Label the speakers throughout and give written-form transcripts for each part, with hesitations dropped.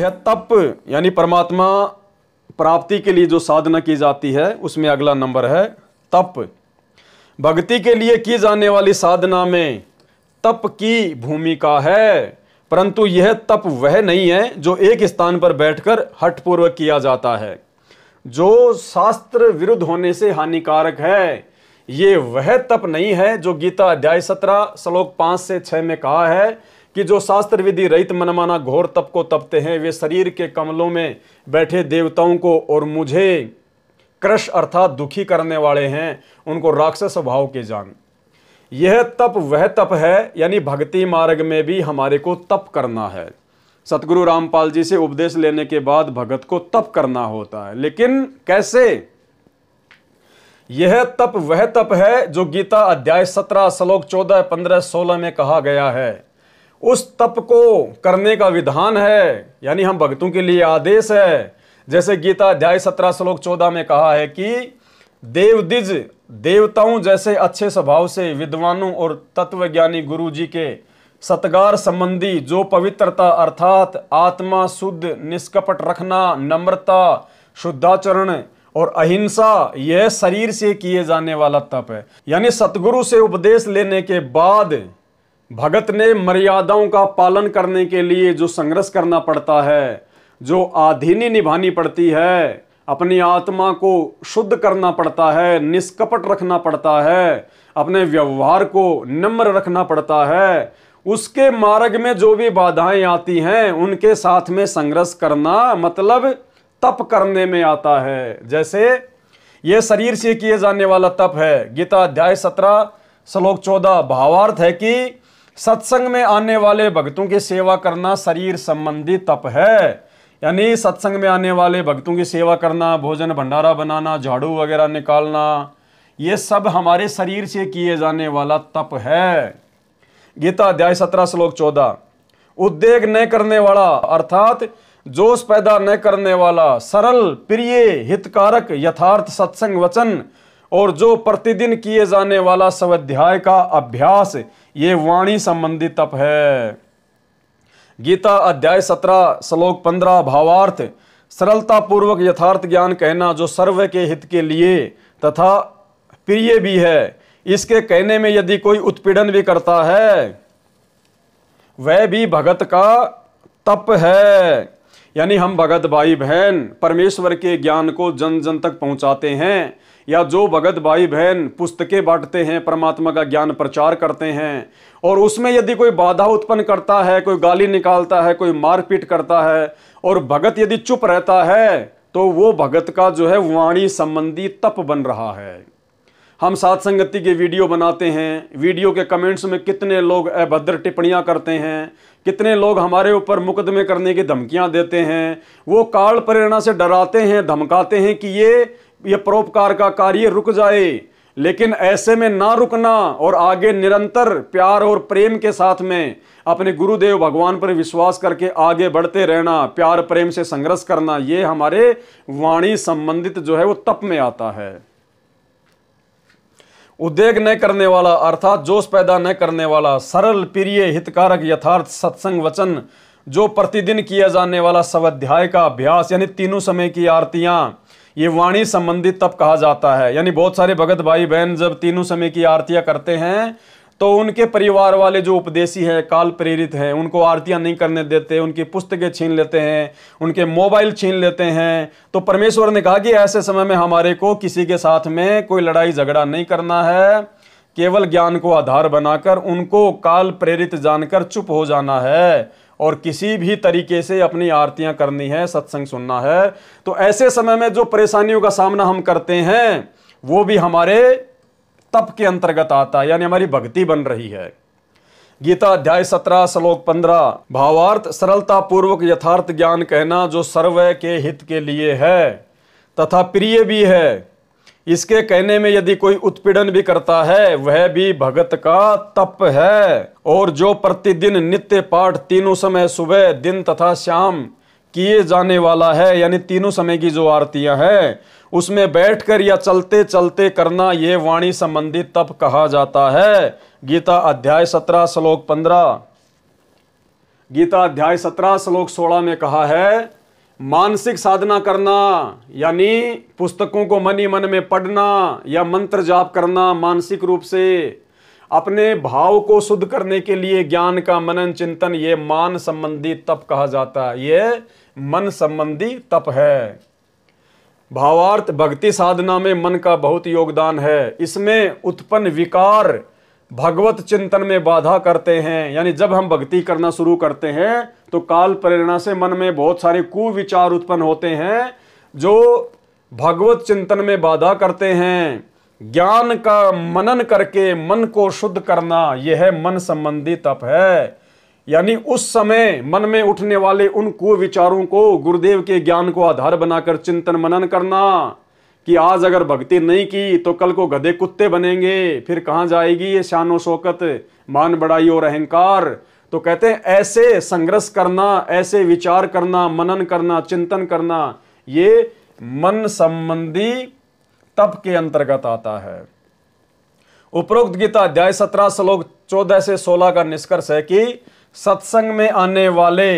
Speaker 1: यह तप यानी परमात्मा प्राप्ति के लिए जो साधना की जाती है उसमें अगला नंबर है तप। भक्ति के लिए की जाने वाली साधना में तप की भूमिका है, परंतु यह तप वह नहीं है जो एक स्थान पर बैठकर हठपूर्वक किया जाता है, जो शास्त्र विरुद्ध होने से हानिकारक है। ये वह तप नहीं है जो गीता अध्याय 17 श्लोक 5 से 6 में कहा है कि जो शास्त्र विधि रहित मनमाना घोर तप को तपते हैं वे शरीर के कमलों में बैठे देवताओं को और मुझे क्रश अर्थात दुखी करने वाले हैं उनको राक्षस स्वभाव के जान। यह तप वह तप है, यानी भक्ति मार्ग में भी हमारे को तप करना है। सतगुरु रामपाल जी से उपदेश लेने के बाद भगत को तप करना होता है, लेकिन कैसे? यह तप वह तप है जो गीता अध्याय 17 श्लोक 14, 15, 16 में कहा गया है। उस तप को करने का विधान है, यानी हम भक्तों के लिए आदेश है। जैसे गीता अध्याय 17 श्लोक 14 में कहा है कि देवदिज देवताओं जैसे अच्छे स्वभाव से विद्वानों और तत्वज्ञानी गुरु जी के सत्कार संबंधी जो पवित्रता अर्थात आत्मा शुद्ध, निष्कपट रखना, नम्रता, शुद्धाचरण और अहिंसा, यह शरीर से किए जाने वाला तप है। यानी सतगुरु से उपदेश लेने के बाद भगत ने मर्यादाओं का पालन करने के लिए जो संघर्ष करना पड़ता है, जो आधीनी निभानी पड़ती है, अपनी आत्मा को शुद्ध करना पड़ता है, निष्कपट रखना पड़ता है, अपने व्यवहार को नम्र रखना पड़ता है, उसके मार्ग में जो भी बाधाएं आती हैं उनके साथ में संघर्ष करना मतलब तप करने में आता है। जैसे यह शरीर से किए जाने वाला तप है। गीता अध्याय 17 श्लोक 14 भावार्थ है कि सत्संग में आने वाले भक्तों की सेवा करना शरीर संबंधी तप है। यानी सत्संग में आने वाले भक्तों की सेवा करना, भोजन भंडारा बनाना, झाड़ू वगैरह निकालना, ये सब हमारे शरीर से किए जाने वाला तप है। गीता अध्याय 17 श्लोक 14 उद्वेग न करने वाला अर्थात जोश पैदा न करने वाला, सरल, प्रिय, हितकारक, यथार्थ सत्संग वचन और जो प्रतिदिन किए जाने वाला स्वाध्याय का अभ्यास, ये वाणी संबंधी तप है। गीता अध्याय 17 श्लोक 15 भावार्थ सरलता पूर्वक यथार्थ ज्ञान कहना जो सर्व के हित के लिए तथा प्रिय भी है। इसके कहने में यदि कोई उत्पीड़न भी करता है वह भी भगत का तप है। यानी हम भगत भाई बहन परमेश्वर के ज्ञान को जन जन तक पहुंचाते हैं, या जो भगत भाई बहन पुस्तकें बांटते हैं, परमात्मा का ज्ञान प्रचार करते हैं, और उसमें यदि कोई बाधा उत्पन्न करता है, कोई गाली निकालता है, कोई मारपीट करता है और भगत यदि चुप रहता है तो वो भगत का जो है वाणी संबंधी तप बन रहा है। हम साथ संगति के वीडियो बनाते हैं, वीडियो के कमेंट्स में कितने लोग अभद्र टिप्पणियां करते हैं, कितने लोग हमारे ऊपर मुकदमे करने की धमकियां देते हैं, वो काल प्रेरणा से डराते हैं, धमकाते हैं कि ये परोपकार का कार्य रुक जाए। लेकिन ऐसे में ना रुकना और आगे निरंतर प्यार और प्रेम के साथ में अपने गुरुदेव भगवान पर विश्वास करके आगे बढ़ते रहना, प्यार प्रेम से संघर्ष करना, ये हमारे वाणी संबंधित जो है वो तप में आता है। उद्वेग न करने वाला अर्थात जोश पैदा न करने वाला, सरल, प्रिय, हितकारक, यथार्थ सत्संग वचन जो प्रतिदिन किया जाने वाला स्वाध्याय का अभ्यास, यानी तीनों समय की आरतियां, ये वाणी संबंधित तप कहा जाता है। यानी बहुत सारे भगत भाई बहन जब तीनों समय की आरतियां करते हैं तो उनके परिवार वाले जो उपदेशी हैं, काल प्रेरित हैं, उनको आरतियां नहीं करने देते, उनकी पुस्तकें छीन लेते हैं, उनके मोबाइल छीन लेते हैं। तो परमेश्वर ने कहा कि ऐसे समय में हमारे को किसी के साथ में कोई लड़ाई झगड़ा नहीं करना है, केवल ज्ञान को आधार बनाकर उनको काल प्रेरित जानकर चुप हो जाना है और किसी भी तरीके से अपनी आरतियां करनी है, सत्संग सुनना है। तो ऐसे समय में जो परेशानियों का सामना हम करते हैं वो भी हमारे तप के अंतर्गत आता है, यानी हमारी भक्ति बन रही है। गीता अध्याय 17 श्लोक 15 भावार्थ सरलता पूर्वक यथार्थ ज्ञान कहना जो सर्व के हित के लिए है तथा प्रिय भी है। इसके कहने में यदि कोई उत्पीड़न भी करता है वह भी भगत का तप है। और जो प्रतिदिन नित्य पाठ तीनों समय सुबह, दिन तथा शाम किए जाने वाला है, यानी तीनों समय की जो आरतियां हैं उसमें बैठकर या चलते चलते करना, ये वाणी संबंधी तप कहा जाता है। गीता अध्याय 17 श्लोक 15। गीता अध्याय 17 श्लोक 16 में कहा है, मानसिक साधना करना यानी पुस्तकों को मन ही मन में पढ़ना या मंत्र जाप करना, मानसिक रूप से अपने भाव को शुद्ध करने के लिए ज्ञान का मनन चिंतन, ये मान संबंधी तप कहा जाता है। ये मन संबंधी तप है। भावार्थ भक्ति साधना में मन का बहुत योगदान है। इसमें उत्पन्न विकार भगवत चिंतन में बाधा करते हैं। यानी जब हम भक्ति करना शुरू करते हैं तो काल प्रेरणा से मन में बहुत सारे कुविचार उत्पन्न होते हैं जो भगवत चिंतन में बाधा करते हैं। ज्ञान का मनन करके मन को शुद्ध करना, यह है मन संबंधी तप है। यानी उस समय मन में उठने वाले उन कुविचारों को गुरुदेव के ज्ञान को आधार बनाकर चिंतन मनन करना कि आज अगर भक्ति नहीं की तो कल को गधे कुत्ते बनेंगे, फिर कहाँ जाएगी ये शानो शौकत, मान बड़ाई और अहंकार। तो कहते हैं ऐसे संघर्ष करना, ऐसे विचार करना, मनन करना, चिंतन करना, ये मन संबंधी तप के अंतर्गत आता है। उपरोक्त गीता अध्याय 17 श्लोक 14 से 16 का निष्कर्ष है कि सत्संग में आने वाले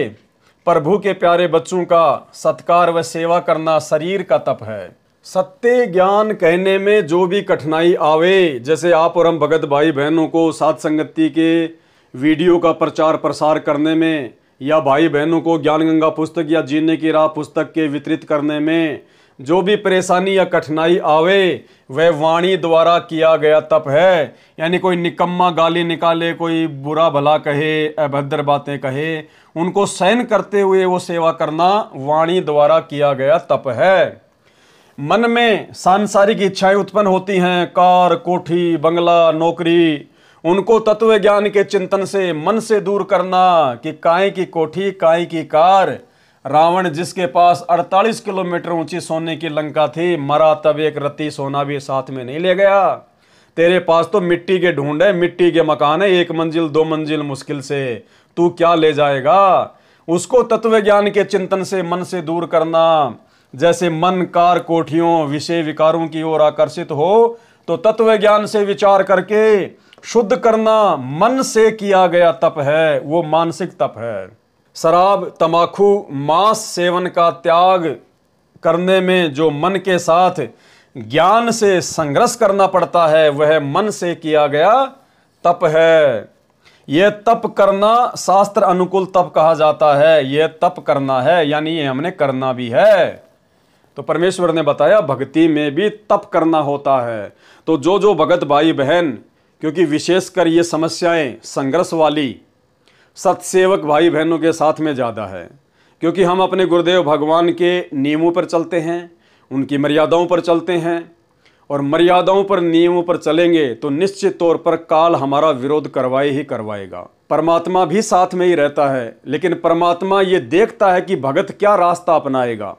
Speaker 1: प्रभु के प्यारे बच्चों का सत्कार व सेवा करना शरीर का तप है। सत्य ज्ञान कहने में जो भी कठिनाई आवे, जैसे आप और हम भगत भाई बहनों को साथ संगति के वीडियो का प्रचार प्रसार करने में, या भाई बहनों को ज्ञान गंगा पुस्तक या जीने की राह पुस्तक के वितरित करने में जो भी परेशानी या कठिनाई आवे, वह वाणी द्वारा किया गया तप है। यानी कोई निकम्मा गाली निकाले, कोई बुरा भला कहे, अभद्र बातें कहे, उनको सहन करते हुए वो सेवा करना वाणी द्वारा किया गया तप है। मन में सांसारिक इच्छाएं उत्पन्न होती हैं, कार, कोठी, बंगला, नौकरी, उनको तत्व ज्ञान के चिंतन से मन से दूर करना कि काय की कोठी, काय की कार। रावण जिसके पास 48 किलोमीटर ऊंची सोने की लंका थी, मरा तब एक रत्ती सोना भी साथ में नहीं ले गया। तेरे पास तो मिट्टी के ढूंढ है, मिट्टी के मकान है, 1 मंजिल 2 मंजिल मुश्किल से, तू क्या ले जाएगा। उसको तत्व ज्ञान के चिंतन से मन से दूर करना। जैसे मन कार कोठियों विषय विकारों की ओर आकर्षित हो तो तत्व ज्ञान से विचार करके शुद्ध करना मन से किया गया तप है, वो मानसिक तप है। शराब, तंबाकू, मांस सेवन का त्याग करने में जो मन के साथ ज्ञान से संघर्ष करना पड़ता है, वह मन से किया गया तप है। यह तप करना शास्त्र अनुकूल तप कहा जाता है। यह तप करना है यानी ये हमने करना भी है। तो परमेश्वर ने बताया भक्ति में भी तप करना होता है। तो जो भगत भाई बहन, क्योंकि विशेषकर ये समस्याएं संघर्ष वाली सत्सेवक भाई बहनों के साथ में ज़्यादा है, क्योंकि हम अपने गुरुदेव भगवान के नियमों पर चलते हैं, उनकी मर्यादाओं पर चलते हैं, और मर्यादाओं पर नियमों पर चलेंगे तो निश्चित तौर पर काल हमारा विरोध करवाए ही करवाएगा। परमात्मा भी साथ में ही रहता है, लेकिन परमात्मा ये देखता है कि भगत क्या रास्ता अपनाएगा।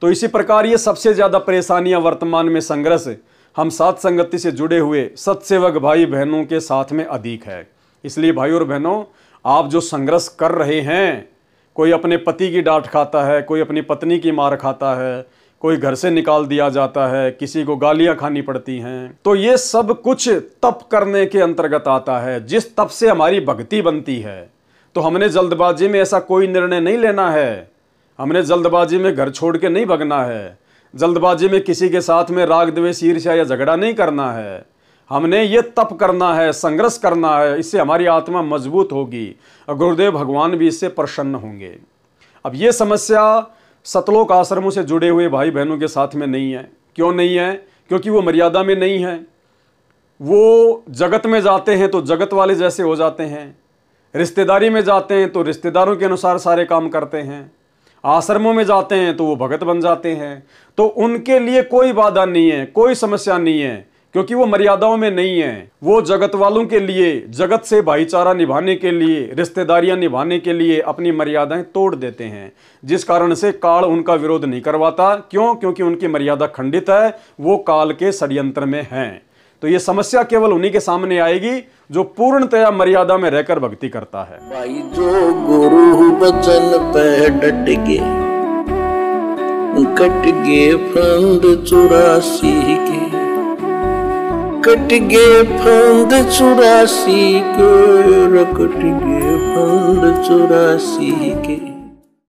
Speaker 1: तो इसी प्रकार ये सबसे ज़्यादा परेशानियां वर्तमान में संघर्ष हम साथ संगति से जुड़े हुए सत्सेवक भाई बहनों के साथ में अधिक है। इसलिए भाई और बहनों, आप जो संघर्ष कर रहे हैं, कोई अपने पति की डांट खाता है, कोई अपनी पत्नी की मार खाता है, कोई घर से निकाल दिया जाता है, किसी को गालियां खानी पड़ती हैं, तो ये सब कुछ तप करने के अंतर्गत आता है। जिस तप से हमारी भक्ति बनती है, तो हमने जल्दबाजी में ऐसा कोई निर्णय नहीं लेना है। हमने जल्दबाजी में घर छोड़ के नहीं भगना है, जल्दबाजी में किसी के साथ में राग द्वेष ईर्ष्या या झगड़ा नहीं करना है। हमने ये तप करना है, संघर्ष करना है। इससे हमारी आत्मा मजबूत होगी और गुरुदेव भगवान भी इससे प्रसन्न होंगे। अब ये समस्या सतलोक आश्रमों से जुड़े हुए भाई बहनों के साथ में नहीं है। क्यों नहीं है? क्योंकि वो मर्यादा में नहीं है। वो जगत में जाते हैं तो जगत वाले जैसे हो जाते हैं, रिश्तेदारी में जाते हैं तो रिश्तेदारों के अनुसार सारे काम करते हैं, आश्रमों में जाते हैं तो वो भगत बन जाते हैं। तो उनके लिए कोई बाधा नहीं है, कोई समस्या नहीं है, क्योंकि वो मर्यादाओं में नहीं है। वो जगत वालों के लिए, जगत से भाईचारा निभाने के लिए, रिश्तेदारियां निभाने के लिए अपनी मर्यादाएं तोड़ देते हैं, जिस कारण से काल उनका विरोध नहीं करवाता। क्यों? क्योंकि उनकी मर्यादा खंडित है, वो काल के षड्यंत्र में हैं। तो ये समस्या केवल उन्हीं के सामने आएगी जो पूर्णतया मर्यादा में रहकर भक्ति करता है।
Speaker 2: भाई जो गुरु बचन पे डट गे, कट गे फंद 84 के, कट गे फंद 84 के, कट गे फंद 84